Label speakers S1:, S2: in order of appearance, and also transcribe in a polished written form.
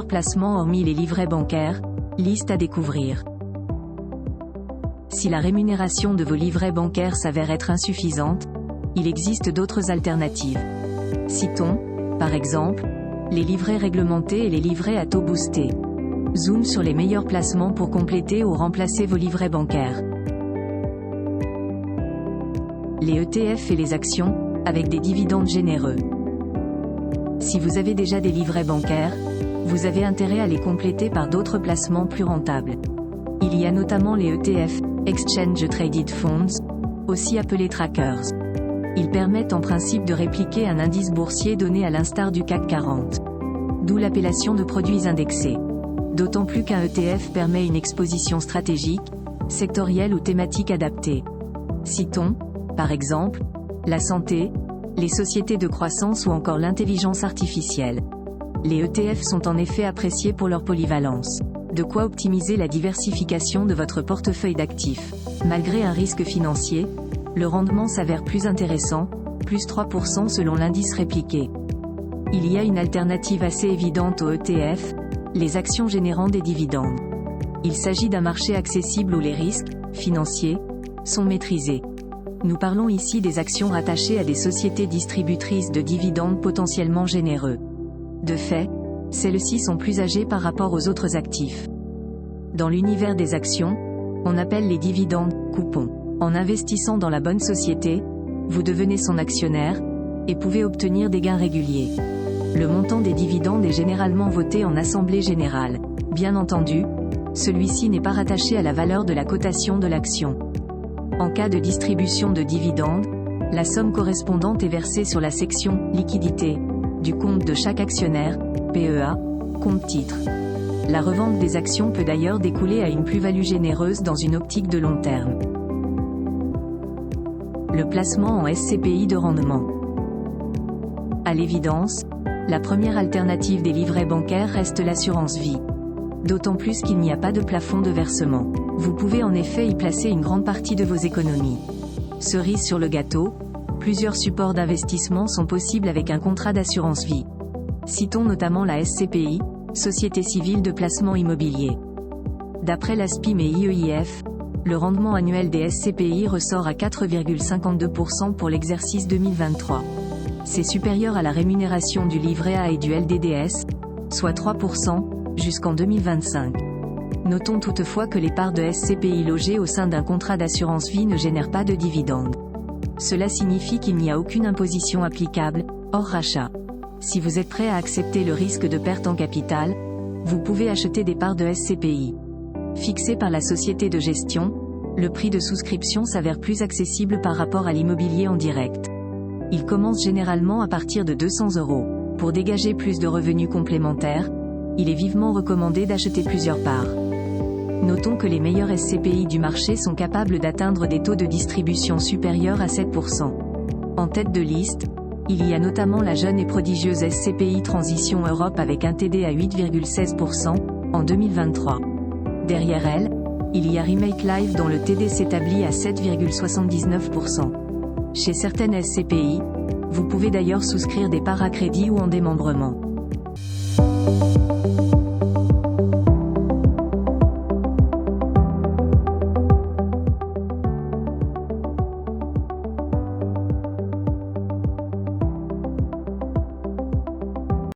S1: meilleurs placements hormis les livrets bancaires, liste à découvrir. Si la rémunération de vos livrets bancaires s'avère être insuffisante, il existe d'autres alternatives. Citons, par exemple, les livrets réglementés et les livrets à taux boosté. Zoom sur les meilleurs placements pour compléter ou remplacer vos livrets bancaires. Les ETF et les actions, avec des dividendes généreux. Si vous avez déjà des livrets bancaires, vous avez intérêt à les compléter par d'autres placements plus rentables. Il y a notamment les ETF, Exchange Traded Funds, aussi appelés trackers. Ils permettent en principe de répliquer un indice boursier donné à l'instar du CAC 40. D'où l'appellation de produits indexés. D'autant plus qu'un ETF permet une exposition stratégique, sectorielle ou thématique adaptée. Citons, par exemple, la santé, les sociétés de croissance ou encore l'intelligence artificielle. Les ETF sont en effet appréciés pour leur polyvalence. De quoi optimiser la diversification de votre portefeuille d'actifs. Malgré un risque financier, le rendement s'avère plus intéressant, plus 3% selon l'indice répliqué. Il y a une alternative assez évidente aux ETF, les actions générant des dividendes. Il s'agit d'un marché accessible où les risques, financiers, sont maîtrisés. Nous parlons ici des actions rattachées à des sociétés distributrices de dividendes potentiellement généreux. De fait, celles-ci sont plus âgées par rapport aux autres actifs. Dans l'univers des actions, on appelle les dividendes « coupons ». En investissant dans la bonne société, vous devenez son actionnaire, et pouvez obtenir des gains réguliers. Le montant des dividendes est généralement voté en assemblée générale. Bien entendu, celui-ci n'est pas rattaché à la valeur de la cotation de l'action. En cas de distribution de dividendes, la somme correspondante est versée sur la section « Liquidité » du compte de chaque actionnaire, PEA, compte titre. La revente des actions peut d'ailleurs découler à une plus-value généreuse dans une optique de long terme. Le placement en SCPI de rendement. À l'évidence, la première alternative des livrets bancaires reste l'assurance vie. D'autant plus qu'il n'y a pas de plafond de versement. Vous pouvez en effet y placer une grande partie de vos économies. Cerise sur le gâteau, plusieurs supports d'investissement sont possibles avec un contrat d'assurance vie. Citons notamment la SCPI, Société civile de placement immobilier. D'après l'ASPIM et IEIF, le rendement annuel des SCPI ressort à 4,52% pour l'exercice 2023. C'est supérieur à la rémunération du livret A et du LDDS, soit 3%, jusqu'en 2025. Notons toutefois que les parts de SCPI logées au sein d'un contrat d'assurance vie ne génèrent pas de dividendes. Cela signifie qu'il n'y a aucune imposition applicable, hors rachat. Si vous êtes prêt à accepter le risque de perte en capital, vous pouvez acheter des parts de SCPI. Fixé par la société de gestion, le prix de souscription s'avère plus accessible par rapport à l'immobilier en direct. Il commence généralement à partir de 200 €. Pour dégager plus de revenus complémentaires, il est vivement recommandé d'acheter plusieurs parts. Notons que les meilleurs SCPI du marché sont capables d'atteindre des taux de distribution supérieurs à 7%. En tête de liste, il y a notamment la jeune et prodigieuse SCPI Transition Europe avec un TD à 8,16% en 2023. Derrière elle, il y a Remake Life dont le TD s'établit à 7,79%. Chez certaines SCPI, vous pouvez d'ailleurs souscrire des parts à crédit ou en démembrement.